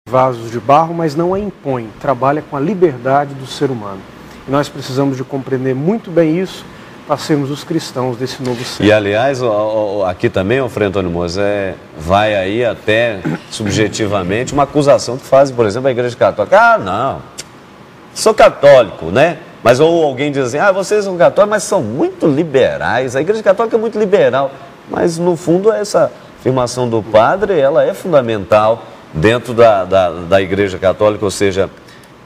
vasos de barro, mas não a impõe, trabalha com a liberdade do ser humano. E nós precisamos de compreender muito bem isso para sermos os cristãos desse novo século. E, aliás, aqui também, o Frei Antônio Moser, vai aí até, subjetivamente, uma acusação que fazem, por exemplo, a Igreja Católica. Ah, não, sou católico, né? Mas ou alguém diz assim, vocês são católicos, mas são muito liberais, a Igreja Católica é muito liberal. Mas, no fundo, essa afirmação do padre, ela é fundamental dentro da Igreja Católica, ou seja,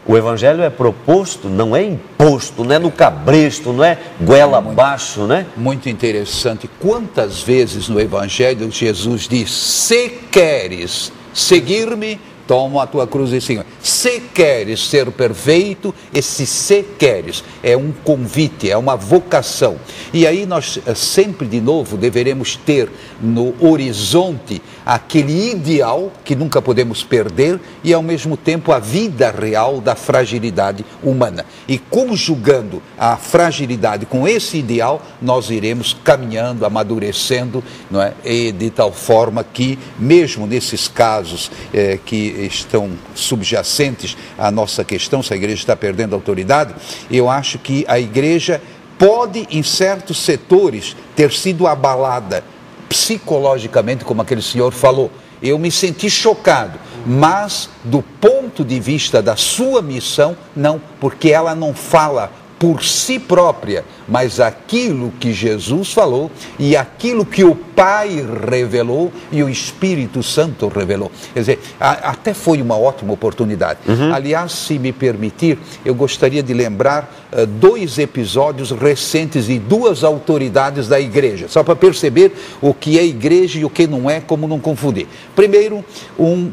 o Evangelho é proposto, não é imposto, não é no cabresto, não é goela abaixo, né? Muito interessante. Quantas vezes no Evangelho Jesus diz, se queres seguir-me, toma a tua cruz e siga. Se queres ser perfeito, esse se queres é um convite, é uma vocação. E aí nós sempre de novo deveremos ter no horizonte aquele ideal que nunca podemos perder e ao mesmo tempo a vida real da fragilidade humana. E conjugando a fragilidade com esse ideal, nós iremos caminhando, amadurecendo, não é? E de tal forma que mesmo nesses casos que estão subjacentes à nossa questão, se a igreja está perdendo autoridade, eu acho que a igreja pode, em certos setores, ter sido abalada psicologicamente, como aquele senhor falou. Eu me senti chocado, mas do ponto de vista da sua missão, não, porque ela não fala por si própria, mas aquilo que Jesus falou e aquilo que o Pai revelou e o Espírito Santo revelou. Quer dizer, até foi uma ótima oportunidade. Aliás, se me permitir, eu gostaria de lembrar 2 episódios recentes de 2 autoridades da igreja, só para perceber o que é igreja e o que não é, como não confundir. Primeiro, um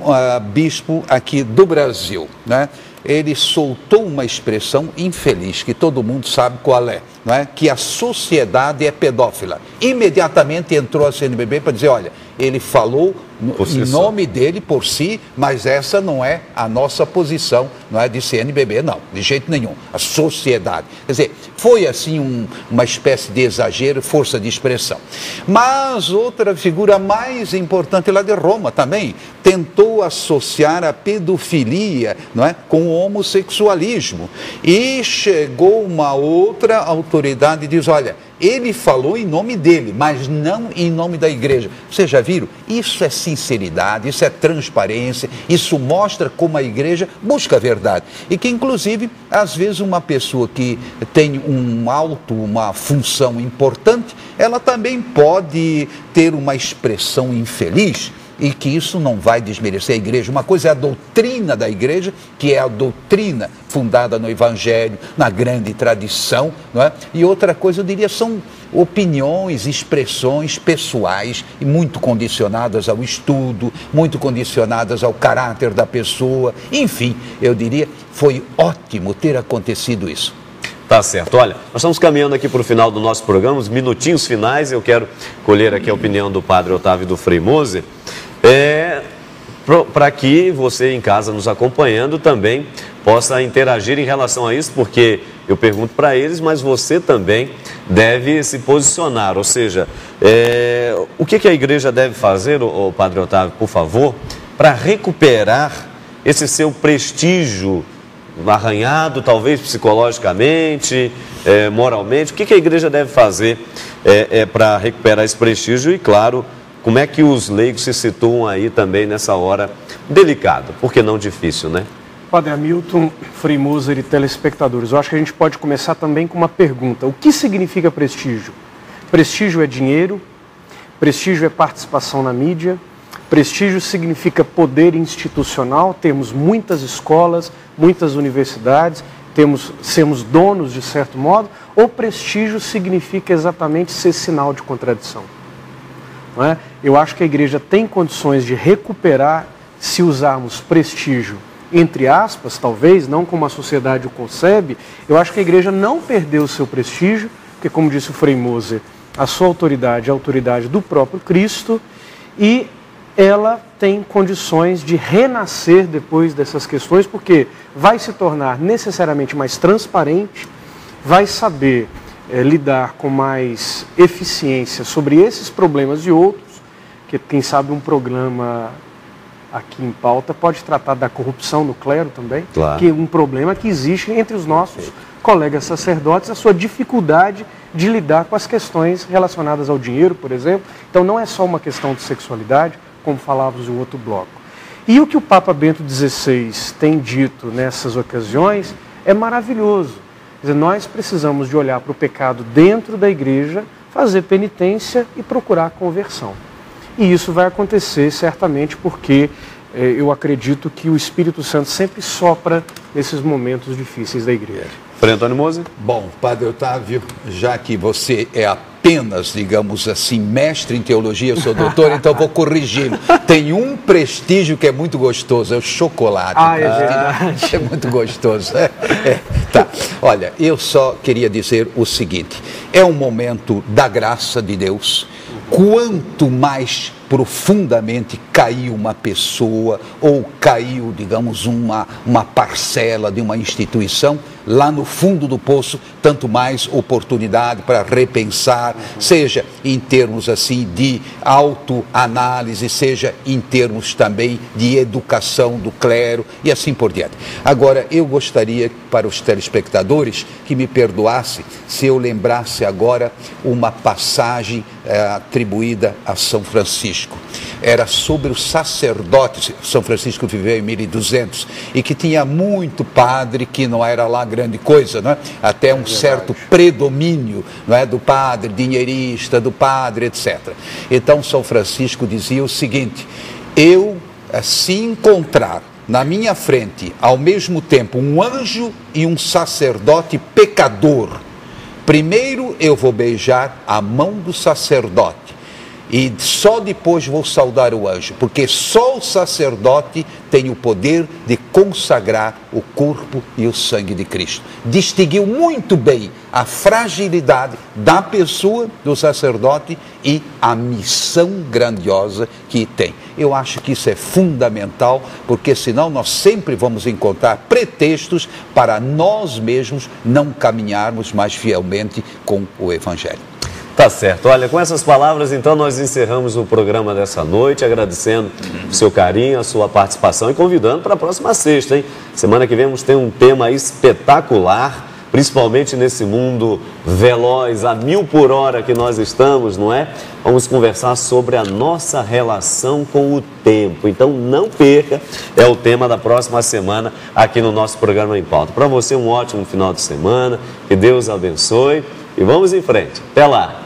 bispo aqui do Brasil, né? Ele soltou uma expressão infeliz, que todo mundo sabe qual é, não é? Que a sociedade é pedófila. Imediatamente entrou a CNBB para dizer, olha, ele falou em nome dele por si, mas essa não é a nossa posição, não é de CNBB, não, de jeito nenhum, a sociedade. Quer dizer, foi assim uma espécie de exagero, força de expressão. Mas outra figura mais importante lá de Roma também, tentou associar a pedofilia, não é, com o homossexualismo. E chegou uma outra autoridade e diz, olha, ele falou em nome dele, mas não em nome da igreja. Vocês já viram? Isso é sinceridade, isso é transparência, isso mostra como a igreja busca a verdade. E que, inclusive, às vezes uma pessoa que tem uma função importante, ela também pode ter uma expressão infeliz, e que isso não vai desmerecer a igreja. Uma coisa é a doutrina da igreja, que é a doutrina fundada no Evangelho, na grande tradição, não é? E outra coisa, eu diria, são opiniões, expressões pessoais e muito condicionadas ao estudo, muito condicionadas ao caráter da pessoa. Enfim, eu diria, foi ótimo ter acontecido isso. Tá certo. Olha, nós estamos caminhando aqui para o final do nosso programa, os minutinhos finais. Eu quero colher aqui a opinião do Padre Otávio e do Frei Moser, para que você em casa nos acompanhando também possa interagir em relação a isso, porque eu pergunto para eles, mas você também deve se posicionar, ou seja, o que a igreja deve fazer, o Padre Otávio, por favor, para recuperar esse seu prestígio arranhado, talvez psicologicamente, moralmente. O que a igreja deve fazer para recuperar esse prestígio e, claro, como é que os leigos se situam aí também nessa hora delicada, por que não difícil, né? Padre Hamilton, Frei Moser e telespectadores, eu acho que a gente pode começar também com uma pergunta. O que significa prestígio? Prestígio é dinheiro, prestígio é participação na mídia, prestígio significa poder institucional, temos muitas escolas, muitas universidades, sermos donos de certo modo, ou prestígio significa exatamente ser sinal de contradição? Não é? Eu acho que a igreja tem condições de recuperar, se usarmos prestígio, entre aspas, talvez, não como a sociedade o concebe. Eu acho que a igreja não perdeu o seu prestígio, porque, como disse o Frei Moser, a sua autoridade é a autoridade do próprio Cristo, e ela tem condições de renascer depois dessas questões, porque vai se tornar necessariamente mais transparente, vai saber lidar com mais eficiência sobre esses problemas e outros, que quem sabe um programa aqui em pauta, pode tratar da corrupção no clero também, Claro. que é um problema que existe entre os nossos colegas sacerdotes, a sua dificuldade de lidar com as questões relacionadas ao dinheiro, por exemplo. Então não é só uma questão de sexualidade, como falávamos no outro bloco. E o que o Papa Bento XVI tem dito nessas ocasiões é maravilhoso. Quer dizer, nós precisamos de olhar para o pecado dentro da igreja, fazer penitência e procurar conversão. E isso vai acontecer certamente porque eu acredito que o Espírito Santo sempre sopra nesses momentos difíceis da igreja. Frei Antônio Moser? Bom, Padre Otávio, já que você é apenas, digamos assim, mestre em teologia, eu sou doutor, então vou corrigi-lo. Tem um prestígio que é muito gostoso, é o chocolate. Ah, é verdade. É muito gostoso. Tá. Olha, eu só queria dizer o seguinte, é um momento da graça de Deus. Quanto mais profundamente caiu uma pessoa ou caiu, digamos, uma parcela de uma instituição, lá no fundo do poço, tanto mais oportunidade para repensar, seja em termos assim de autoanálise, seja em termos também de educação do clero e assim por diante. Agora, eu gostaria para os telespectadores que me perdoasse se eu lembrasse agora uma passagem atribuída a São Francisco. Era sobre os sacerdotes. São Francisco viveu em 1200 e que tinha muito padre que não era lá grande coisa, não é? Até um certo predomínio, não é, do padre dinheirista, do padre, etc. Então São Francisco dizia o seguinte: eu, se encontrar na minha frente ao mesmo tempo um anjo e um sacerdote pecador, primeiro eu vou beijar a mão do sacerdote e só depois vou saudar o anjo, porque só o sacerdote tem o poder de consagrar o corpo e o sangue de Cristo. Distinguiu muito bem a fragilidade da pessoa do sacerdote e a missão grandiosa que tem. Eu acho que isso é fundamental, porque senão nós sempre vamos encontrar pretextos para nós mesmos não caminharmos mais fielmente com o Evangelho. Tá certo. Olha, com essas palavras, então, nós encerramos o programa dessa noite, agradecendo o seu carinho, a sua participação e convidando para a próxima sexta, hein? Semana que vem vamos ter um tema espetacular, principalmente nesse mundo veloz, a 1000 por hora que nós estamos, não é? Vamos conversar sobre a nossa relação com o tempo. Então, não perca, é o tema da próxima semana aqui no nosso programa Em Pauta. Para você, um ótimo final de semana, que Deus abençoe e vamos em frente. Até lá!